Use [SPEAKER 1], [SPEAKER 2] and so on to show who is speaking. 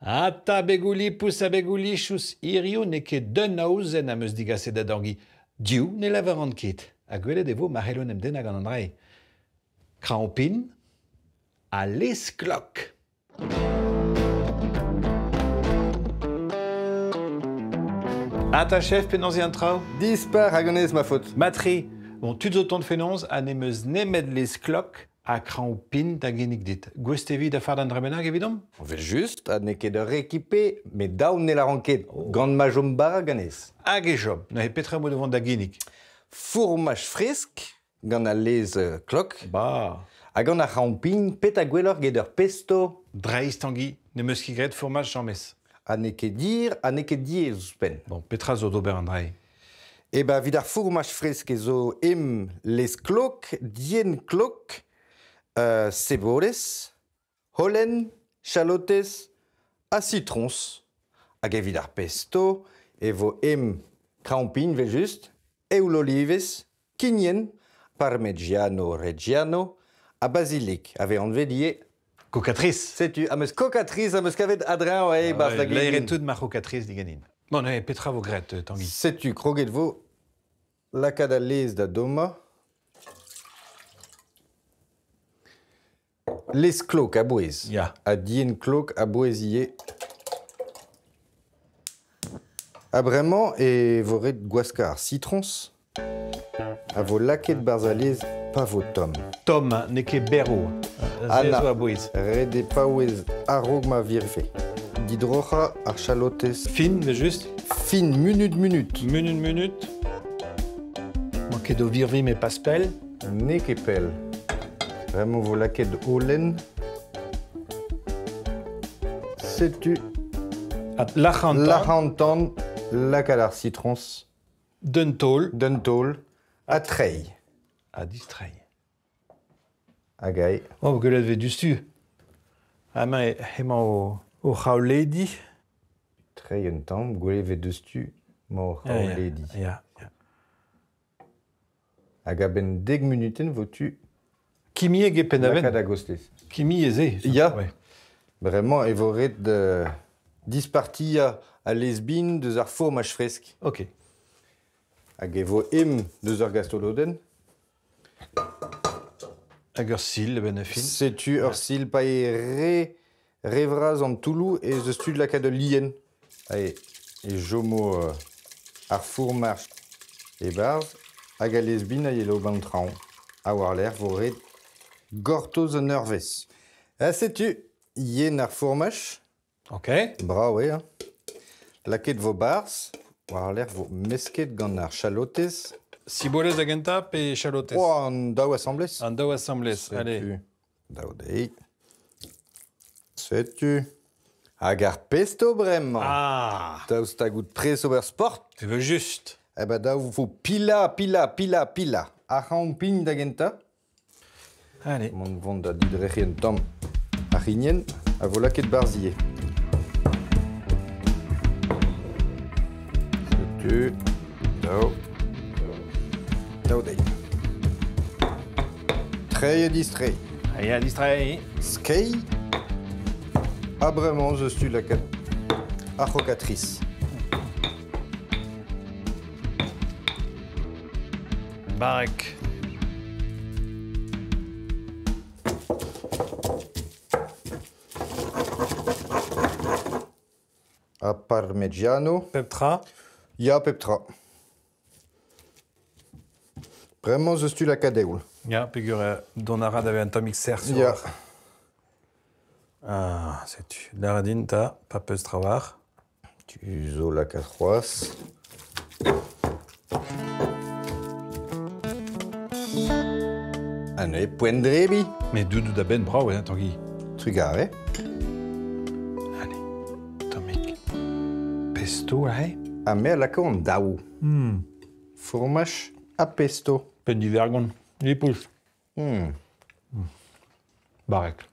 [SPEAKER 1] Ata begouli pousse a begouli chous irio ne ket d'un aouzen am eus digase da dangi. Diou ne laver an ket. A gwelet evo ma c'helon em den hag an andrei. Krampin a lesklok. Ata chef penonzi an trao?
[SPEAKER 2] Dispar hag an ez ma faute.
[SPEAKER 1] Matri, bon, tu zo ton fenonz a ne meus nemet lesklok a krampin da genig dit. Gwestevi da fard an dremenag evidom?
[SPEAKER 2] On vel just, ad ne ket ur ekipe, met daoun ne la ranket. Gant ma jom bara ganez.
[SPEAKER 1] Hag e jom, ne he petra mo devant da genig.
[SPEAKER 2] Fourmaj fresk, gant a lez klok.
[SPEAKER 1] Ba,
[SPEAKER 2] Hag an a rampin, pet a gwellor get ur pesto.
[SPEAKER 1] dreiz tangi, ne meus ki gret formaj jammez.
[SPEAKER 2] A ne ket dir, a ne ket die eus pen.
[SPEAKER 1] Bon, petra zo d'ober an drei.
[SPEAKER 2] E ba vid ar fourmaj fresk ezo em lez klok, dien klok, ceboles, holen, chalotes, a citrons. Hag evit ar pesto, evo em krampin vel just, eul olives, kinien, parmigiano reggiano, a basilik, ave an vedie.
[SPEAKER 1] Kokatriz.
[SPEAKER 2] Setu, a meus kokatriz, a meus kavet adrean oa bars da
[SPEAKER 1] La ere
[SPEAKER 2] glin.
[SPEAKER 1] tout ma kokatriz diganin. Bon, ne, petra vo gret, tangi.
[SPEAKER 2] Setu, kroget vo, lakad a lez da doma. Lez klok a bouez.
[SPEAKER 1] Ya.
[SPEAKER 2] A dien klok a bouezie. A bremañ e vo ret gwaska ar citrons. A vo laket barz a lez pa vo tom.
[SPEAKER 1] Tom, ne ket berro.
[SPEAKER 2] Anna.
[SPEAKER 1] Zezo a bouez.
[SPEAKER 2] Ret e paouez arog ma virfe. Didrocha ar chalotes
[SPEAKER 1] Fin, de just.
[SPEAKER 2] fin munut.
[SPEAKER 1] Minut. Mo ket o virvi me paspel.
[SPEAKER 2] Ne ket pel. Vraiment vo laket holen. Setu
[SPEAKER 1] Lachantan.
[SPEAKER 2] lac'hantan lakad ar citrons
[SPEAKER 1] D'un tol.
[SPEAKER 2] d'un taol a trei.
[SPEAKER 1] A distrai.
[SPEAKER 2] Hag ai.
[SPEAKER 1] Oh, gwelet ve du stu. Ha ma emañ o c'haoledi.
[SPEAKER 2] Trei un tamm, gwelet deus tu mor haoledi.
[SPEAKER 1] Ya.
[SPEAKER 2] Hag a ben 10 minuten vo tu
[SPEAKER 1] Kimi eg e pen
[SPEAKER 2] lakad
[SPEAKER 1] aven.
[SPEAKER 2] a gostez.
[SPEAKER 1] Kimi eze.
[SPEAKER 2] Ya.
[SPEAKER 1] Ouais.
[SPEAKER 2] Vraiment, e vo ret dispartia a lesbin deus ar formaj fresk.
[SPEAKER 1] Ok.
[SPEAKER 2] Hag e vo em deus ur gastoloden.
[SPEAKER 1] Hag ur sil, ben a fin.
[SPEAKER 2] Setu ur sil pa e revraz an toulou e eus tu lakad a lien. E jomo ar formaj e barz. Hag a lesbin a yelo ban traoñ. A war l'air vo ret gortoz an eurvez. Ha setu, yen ar formaj.
[SPEAKER 1] Ok.
[SPEAKER 2] Bra, ouais. Hein. Laket vo barz. War l'air vo mesket gant ar chalotes.
[SPEAKER 1] Cibolez hag enta pe chalotes.
[SPEAKER 2] Oh, an daou assemblez.
[SPEAKER 1] An daou assemblez. Allez.
[SPEAKER 2] Setu. Daou dei. Setu. Hag ar pesto bremañ.
[SPEAKER 1] Ah.
[SPEAKER 2] Daoust a gout prez ober sport.
[SPEAKER 1] Tu veux juste.
[SPEAKER 2] Eh ben daou vo pila. A rampin da genta.
[SPEAKER 1] Allez.
[SPEAKER 2] Mont vont da didrechi un tamm a rinien. A vo laket barzier. Setu. Daou. Daou dei. Trei e distrei.
[SPEAKER 1] Allez, a distrai.
[SPEAKER 2] Skei. A bremañ eus tu laket a chokatriz.
[SPEAKER 1] Barek.
[SPEAKER 2] A parmigiano.
[SPEAKER 1] Peptra.
[SPEAKER 2] Ya peptra. Bremañ eus tu lakat eoul.
[SPEAKER 1] Ya, pegur don a rad ave un tammig ser sur.
[SPEAKER 2] Ya.
[SPEAKER 1] Ah, c'est tu. Daradin ta, pa peus trawar.
[SPEAKER 2] Tu zo lakat c'hoaz. Ane, poent drebi.
[SPEAKER 1] Mais doudou da ben brao, hein, tangi.
[SPEAKER 2] Trugare.
[SPEAKER 1] Allez, tammig. Pesto, hein?
[SPEAKER 2] A me a laka an daou. Fromaj a pesto.
[SPEAKER 1] Pen di vergon. Li pouls.
[SPEAKER 2] Hmm.
[SPEAKER 1] Barek.